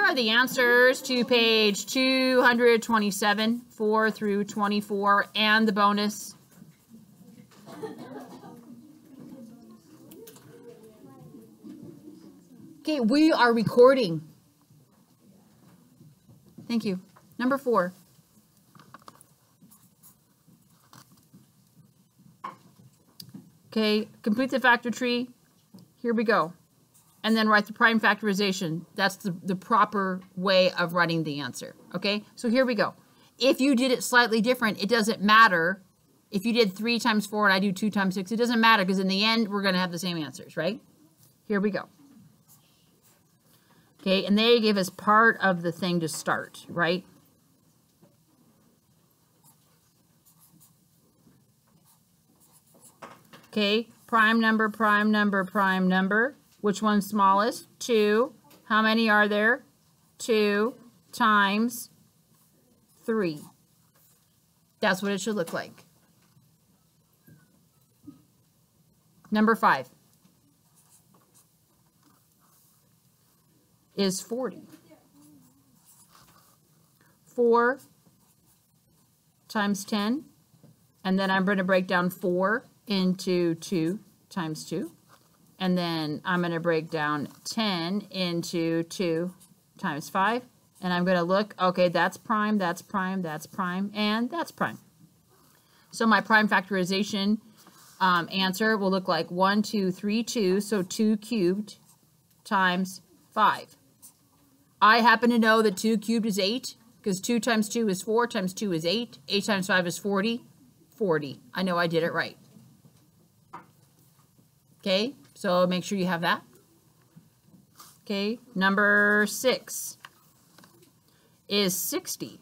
are the answers to page 227, 4 through 24, and the bonus. Okay, we are recording. Thank you. Number 4. Okay, complete the factor tree. Here we go. And then write the prime factorization. That's the proper way of writing the answer. Okay, so here we go. If you did it slightly different, it doesn't matter. If you did 3 times 4 and I do 2 times 6, it doesn't matter because in the end, we're going to have the same answers, right? Here we go. Okay, and they gave us part of the thing to start, right? Okay, prime number, prime number, prime number. Which one's smallest? 2. How many are there? 2 times 3. That's what it should look like. Number 5 is 40. 4 times 10. And then I'm going to break down 4 into 2 times 2. And then I'm going to break down 10 into 2 times 5. And I'm going to look, okay, that's prime, that's prime, that's prime, and that's prime. So my prime factorization answer will look like 1, 2, 3, 2. So 2 cubed times 5. I happen to know that 2 cubed is 8 because 2 times 2 is 4 times 2 is 8. 8 times 5 is 40. 40. I know I did it right. Okay, so make sure you have that. Okay, number 6 is 60.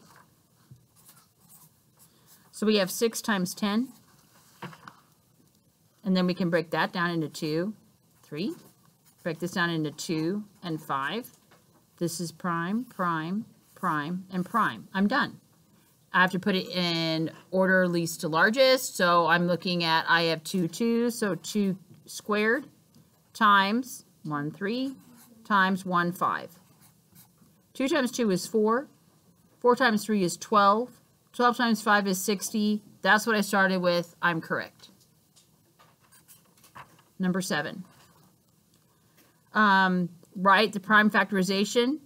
So we have 6 times 10. And then we can break that down into 2, 3. Break this down into 2 and 5. This is prime, prime, prime, and prime. I'm done. I have to put it in order least to largest. So I'm looking at, I have 2 2s, so 2 squared times 1 3 times 1 5. 2 times 2 is 4. 4 times 3 is 12. 12 times 5 is 60. That's what I started with. I'm correct. Number 7. Write the prime factorization.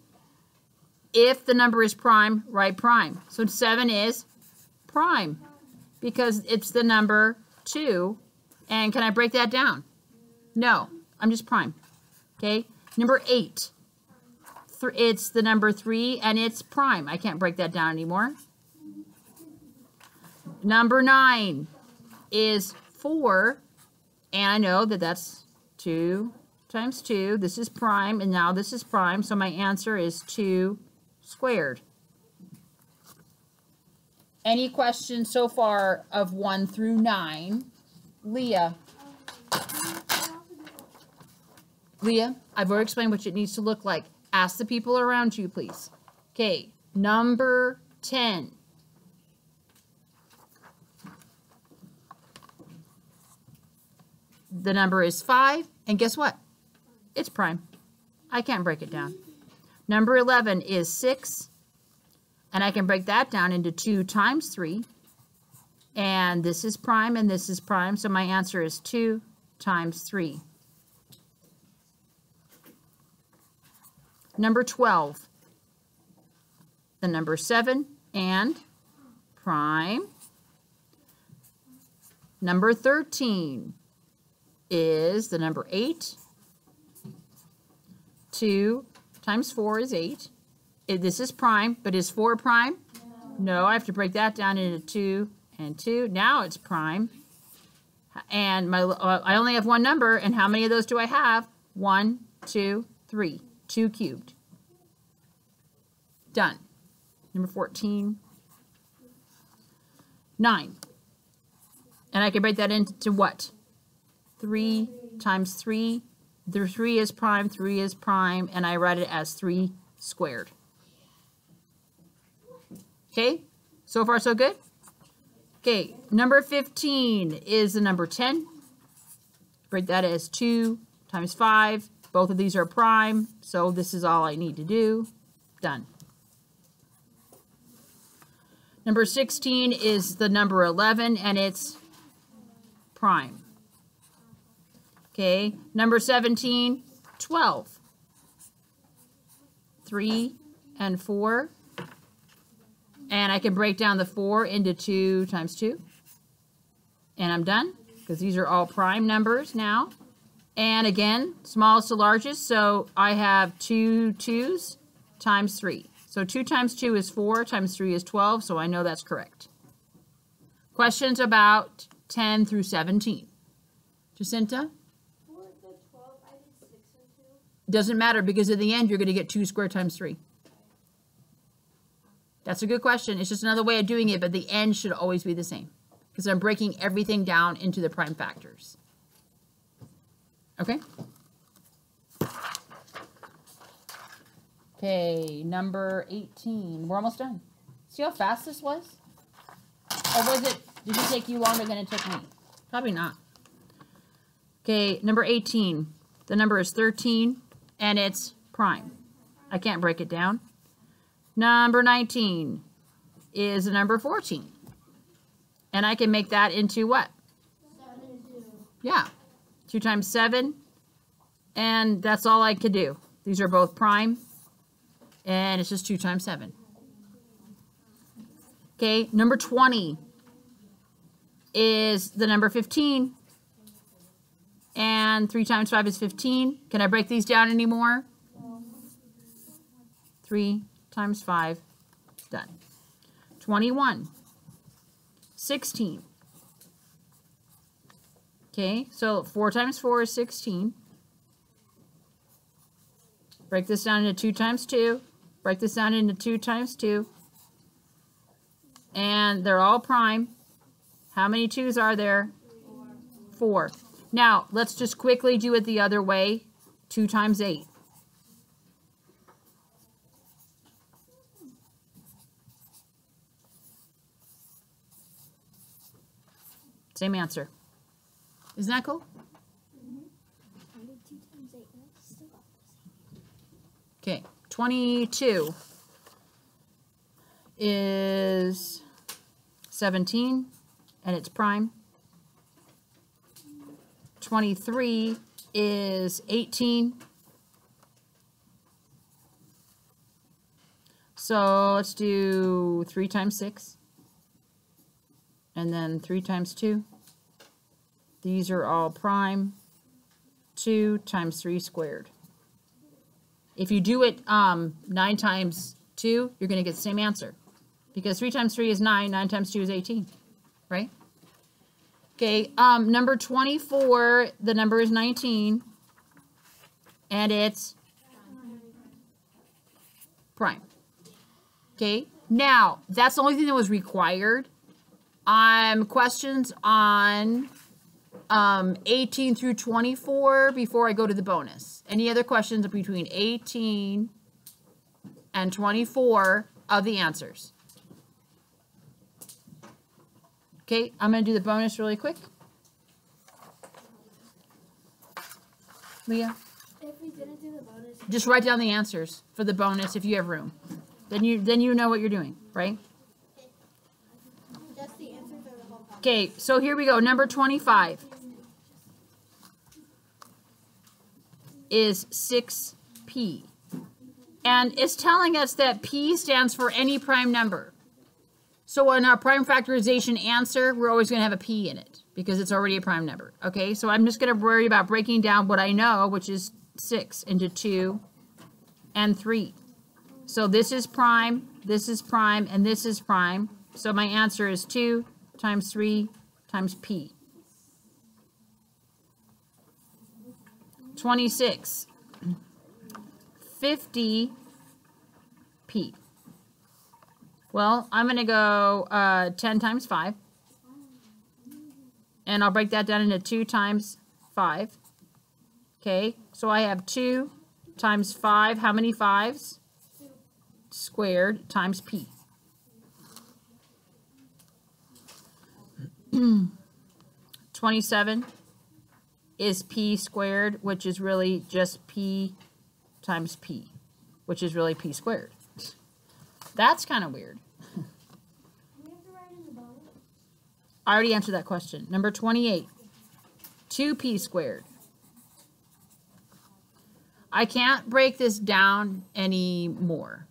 If the number is prime, write prime. So 7 is prime because it's the number 2. And can I break that down? No, I'm just prime. Okay, number 8. It's the number 3 and it's prime. I can't break that down anymore. Number 9 is 4. And I know that that's 2 times 2. This is prime and now this is prime. So my answer is 2 squared. Any questions so far of 1 through 9? Leah. Leah, I've already explained what it needs to look like. Ask the people around you, please. Okay, number 10. The number is 5, and guess what? It's prime. I can't break it down. Number 11 is 6, and I can break that down into 2 times 3. And this is prime, and this is prime, so my answer is 2 times 3. Number 12, the number 7 and prime. Number 13 is the number 8. 2 times 4 is 8. This is prime, but is 4 prime? No, I have to break that down into 2 and 2. Now it's prime. And I only have one number, and how many of those do I have? 1, 2, 3. 2 cubed. Done. Number 14. 9. And I can break that into what? 3 times 3. The 3 is prime, 3 is prime, and I write it as 3 squared. Okay? So far, so good? Okay, number 15 is the number 10. Break that as 2 times 5. Both of these are prime, so this is all I need to do. Done. Number 16 is the number 11, and it's prime. Okay, number 17, 12. 3 and 4. And I can break down the 4 into 2 times 2. And I'm done, because these are all prime numbers now. And again, smallest to largest, so I have 2 2s times 3. So 2 times 2 is 4, times 3 is 12, so I know that's correct. Questions about 10 through 17? Jacinta? For the 12, I did 6 and 2. Doesn't matter, because at the end, you're going to get 2 squared times 3. That's a good question. It's just another way of doing it, but the end should always be the same, because I'm breaking everything down into the prime factors. Okay? Okay, number 18. We're almost done. See how fast this was? Or did it take you longer than it took me? Probably not. Okay, number 18. The number is 13, and it's prime. I can't break it down. Number 19 is the number 14. And I can make that into what? 7 and 2. Yeah. 2 times 7. And that's all I could do. These are both prime. And it's just 2 times 7. Okay, number 20 is the number 15. And 3 times 5 is 15. Can I break these down anymore? 3 times 5, done. 21. 16. Okay, so 4 times 4 is 16. Break this down into 2 times 2. Break this down into 2 times 2. And they're all prime. How many 2's are there? 4. Now, let's just quickly do it the other way. 2 times 8. Same answer. Isn't that cool? I did 2 times 8, and I still got the same. Okay, 22 is 17, and it's prime. 23 is 18. So let's do 3 times 6. And then 3 times 2. These are all prime. 2 times 3 squared. If you do it 9 times 2, you're going to get the same answer. Because 3 times 3 is 9, 9 times 2 is 18, right? Okay, number 24, the number is 19, and it's prime. Okay, now, that's the only thing that was required. Questions on 18 through 24 before I go to the bonus. Any other questions between 18 and 24 of the answers? Okay, I'm going to do the bonus really quick. Leah? If we didn't do the bonus, Just write down the answers for the bonus if you have room. Then you know what you're doing, right? just the answers or the whole problem. Okay, so here we go. Number 25 is 6p. And it's telling us that p stands for any prime number. So in our prime factorization answer, we're always going to have a p in it because it's already a prime number. Okay, so I'm just going to worry about breaking down what I know, which is 6 into 2 and 3. So this is prime, and this is prime. So my answer is 2 times 3 times p. 26. 50p. Well, I'm going to go 10 times 5. And I'll break that down into 2 times 5. Okay, so I have 2 times 5. How many 5s? Squared times p. 27 is p squared, which is really just p times p, which is really p squared. That's kind of weird. We have to write in the bottom. I already answered that question. Number 28. 2p squared. I can't break this down anymore.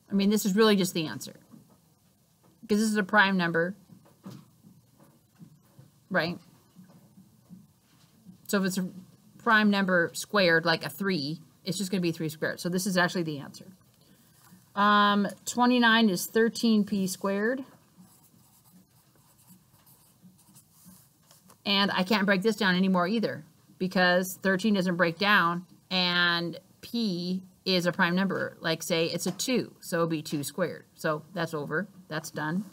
I mean, this is really just the answer. Because this is a prime number. Right? So if it's a prime number squared, like a 3, it's just going to be 3 squared. So this is actually the answer. 29 is 13p squared. And I can't break this down anymore either, because 13 doesn't break down, and p is a prime number. Like, say, it's a 2, so it'll be 2 squared. So that's over. That's done.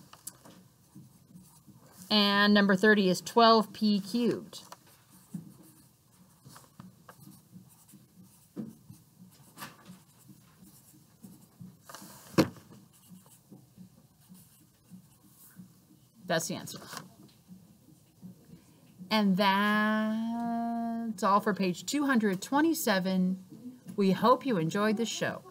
And number 30 is 12p cubed. That's the answer. And that's all for page 227. We hope you enjoyed the show.